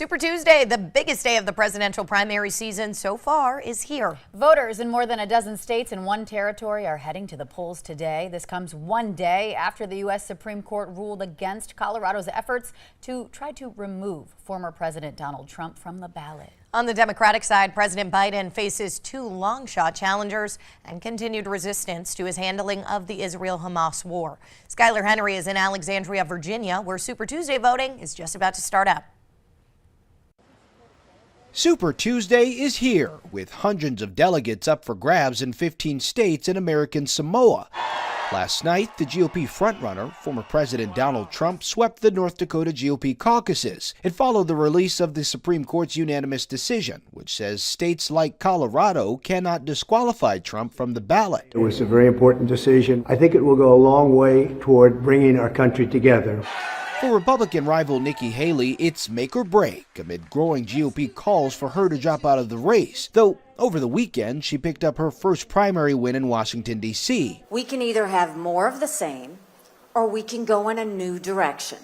Super Tuesday, the biggest day of the presidential primary season so far, is here. Voters in more than a dozen states and one territory are heading to the polls today. This comes one day after the U.S. Supreme Court ruled against Colorado's efforts to try to remove former President Donald Trump from the ballot. On the Democratic side, President Biden faces two long-shot challengers and continued resistance to his handling of the Israel-Hamas war. Skylar Henry is in Alexandria, Virginia, where Super Tuesday voting is just about to start up. Super Tuesday is here, with hundreds of delegates up for grabs in 15 states and American Samoa. Last night, the GOP frontrunner, former President Donald Trump, swept the North Dakota GOP caucuses. It followed the release of the Supreme Court's unanimous decision, which says states like Colorado cannot disqualify Trump from the ballot. It was a very important decision. I think it will go a long way toward bringing our country together. For Republican rival Nikki Haley, it's make or break amid growing GOP calls for her to drop out of the race, though over the weekend she picked up her first primary win in Washington, D.C. We can either have more of the same or we can go in a new direction.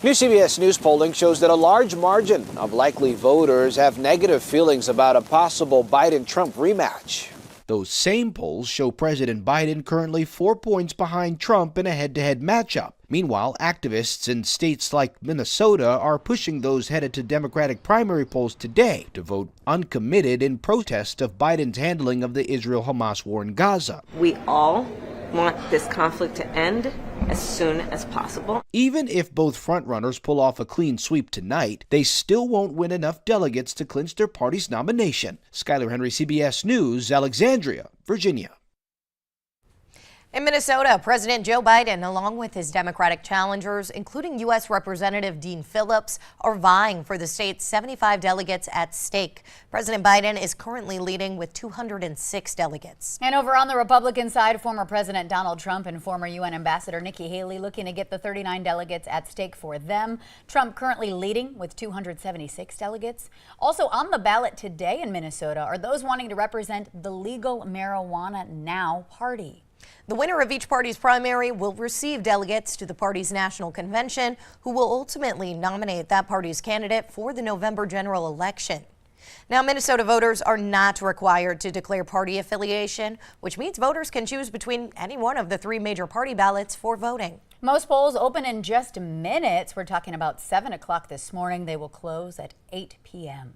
New CBS News polling shows that a large margin of likely voters have negative feelings about a possible Biden-Trump rematch. Those same polls show President Biden currently 4 points behind Trump in a head-to-head matchup. Meanwhile, activists in states like Minnesota are pushing those headed to Democratic primary polls today to vote uncommitted in protest of Biden's handling of the Israel-Hamas war in Gaza. We all want this conflict to end as soon as possible. Even if both frontrunners pull off a clean sweep tonight, they still won't win enough delegates to clinch their party's nomination. Skylar Henry, CBS News, Alexandria, Virginia. In Minnesota, President Joe Biden, along with his Democratic challengers, including U.S. Representative Dean Phillips, are vying for the state's 75 delegates at stake. President Biden is currently leading with 206 delegates. And over on the Republican side, former President Donald Trump and former UN Ambassador Nikki Haley looking to get the 39 delegates at stake for them. Trump currently leading with 276 delegates. Also on the ballot today in Minnesota are those wanting to represent the Legal Marijuana Now party. The winner of each party's primary will receive delegates to the party's national convention, who will ultimately nominate that party's candidate for the November general election. Now, Minnesota voters are not required to declare party affiliation, which means voters can choose between any one of the three major party ballots for voting. Most polls open in just minutes. We're talking about 7 o'clock this morning. They will close at 8 p.m.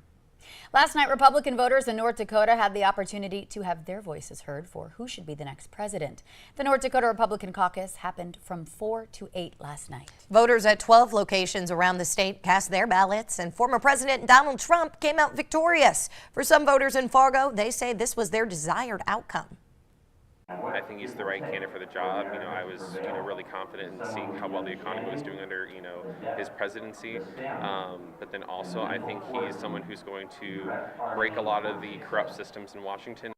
Last night, Republican voters in North Dakota had the opportunity to have their voices heard for who should be the next president. The North Dakota Republican caucus happened from 4 to 8 last night. Voters at 12 locations around the state cast their ballots, and former President Donald Trump came out victorious. For some voters in Fargo, they say this was their desired outcome. I think he's the right candidate for the job. I was, really confident in seeing how well the economy was doing under, his presidency. But then also, I think he's someone who's going to break a lot of the corrupt systems in Washington.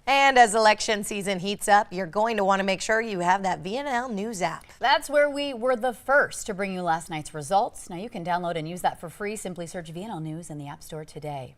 And as election season heats up, you're going to want to make sure you have that VNL News app. That's where we were the first to bring you last night's results. Now you can download and use that for free. Simply search VNL News in the App Store today.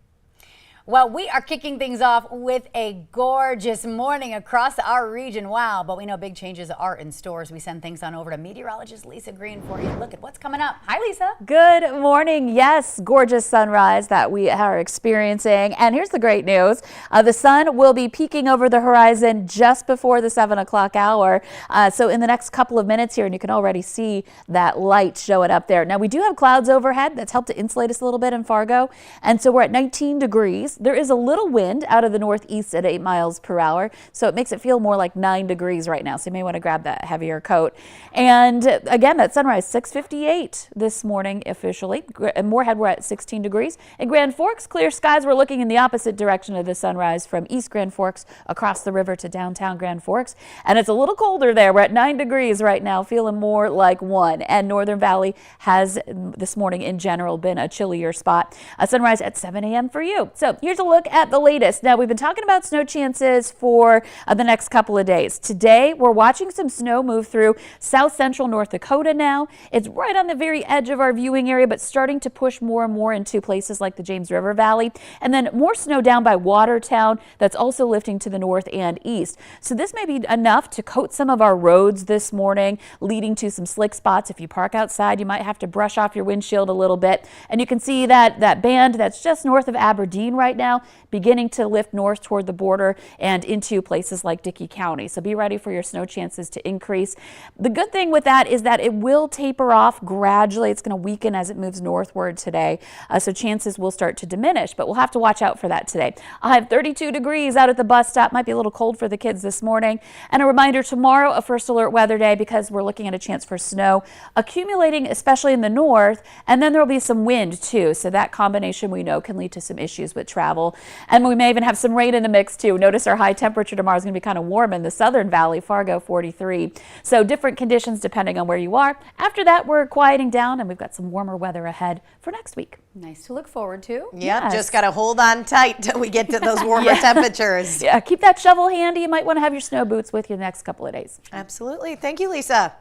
Well, we are kicking things off with a gorgeous morning across our region. Wow, but we know big changes are in store as we send things on over to meteorologist Lisa Green for you. Look at what's coming up. Hi, Lisa. Good morning. Yes, gorgeous sunrise that we are experiencing. And here's the great news. The sun will be peeking over the horizon just before the 7 o'clock hour. So in the next couple of minutes here, and you can already see that light showing up there. Now, we do have clouds overhead that's helped to insulate us a little bit in Fargo. And so we're at 19 degrees. There is a little wind out of the northeast at 8 miles per hour, so it makes it feel more like 9 degrees right now. So you may want to grab that heavier coat. And again, that sunrise 6:58 this morning officially. In Moorhead, we're at 16 degrees. In Grand Forks, clear skies. We're looking in the opposite direction of the sunrise from East Grand Forks across the river to downtown Grand Forks. And it's a little colder there. We're at 9 degrees right now, feeling more like 1. And Northern Valley has this morning in general been a chillier spot. A sunrise at 7 a.m. for you. So here's a look at the latest. Now, we've been talking about snow chances for the next couple of days. Today, we're watching some snow move through south central North Dakota now. It's right on the very edge of our viewing area, but starting to push more and more into places like the James River Valley. And then more snow down by Watertown that's also lifting to the north and east. So this may be enough to coat some of our roads this morning, leading to some slick spots. If you park outside, you might have to brush off your windshield a little bit. And you can see that band that's just north of Aberdeen right now beginning to lift north toward the border and into places like Dickey County. So be ready for your snow chances to increase. The good thing with that is that it will taper off gradually. It's going to weaken as it moves northward today. So chances will start to diminish, but we'll have to watch out for that today. I have 32 degrees out at the bus stop. Might be a little cold for the kids this morning. And a reminder, tomorrow, a first alert weather day because we're looking at a chance for snow accumulating, especially in the north. And then there will be some wind too. So that combination we know can lead to some issues with travel. And we may even have some rain in the mix too. Notice our high temperature tomorrow is going to be kind of warm in the southern valley, Fargo 43. So different conditions depending on where you are. After that, we're quieting down and we've got some warmer weather ahead for next week. Nice to look forward to. Yep, Yes. just got to hold on tight till we get to those warmer temperatures. Yeah, keep that shovel handy. You might want to have your snow boots with you the next couple of days. Absolutely. Thank you, Lisa.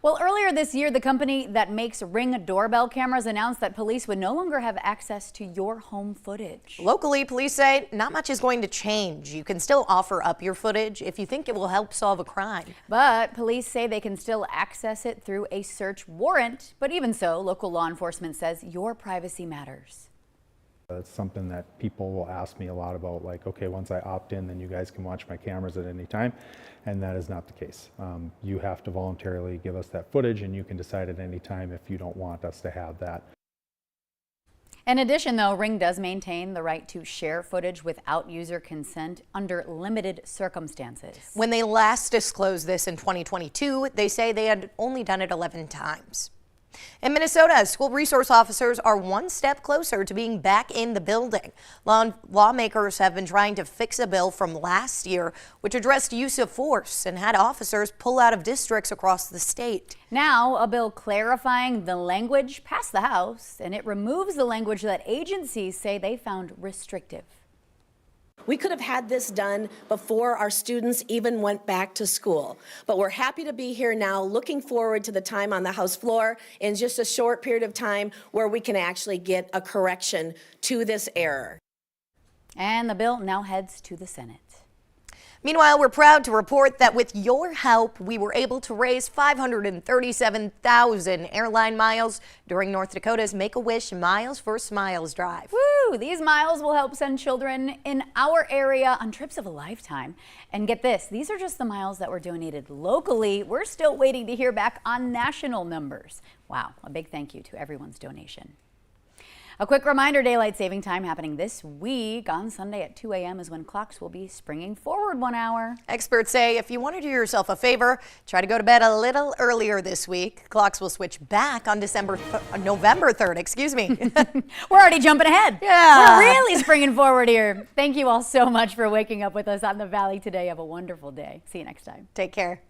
Well, earlier this year, the company that makes Ring doorbell cameras announced that police would no longer have access to your home footage. Locally, police say not much is going to change. You can still offer up your footage if you think it will help solve a crime. But police say they can still access it through a search warrant. But even so, local law enforcement says your privacy matters. It's something that people will ask me a lot about, like, okay, once I opt in, then you guys can watch my cameras at any time, and that is not the case. You have to voluntarily give us that footage, and you can decide at any time if you don't want us to have that. In addition, though, Ring does maintain the right to share footage without user consent under limited circumstances. When they last disclosed this in 2022, they say they had only done it 11 times. In Minnesota, school resource officers are one step closer to being back in the building. Lawmakers have been trying to fix a bill from last year which addressed use of force and had officers pull out of districts across the state. Now, a bill clarifying the language passed the House, and it removes the language that agencies say they found restrictive. We could have had this done before our students even went back to school. But we're happy to be here now, looking forward to the time on the House floor in just a short period of time where we can actually get a correction to this error. And the bill now heads to the Senate. Meanwhile, we're proud to report that with your help, we were able to raise 537,000 airline miles during North Dakota's Make-A-Wish Miles for Smiles drive. Woo! These miles will help send children in our area on trips of a lifetime. And get this, these are just the miles that were donated locally. We're still waiting to hear back on national numbers. Wow, a big thank you to everyone's donation. A quick reminder, daylight saving time happening this week. On Sunday at 2 a.m. is when clocks will be springing forward 1 hour. Experts say if you want to do yourself a favor, try to go to bed a little earlier this week. Clocks will switch back on November 3rd, excuse me. We're already jumping ahead. Yeah. We're really springing forward here. Thank you all so much for waking up with us on the Valley today. Have a wonderful day. See you next time. Take care.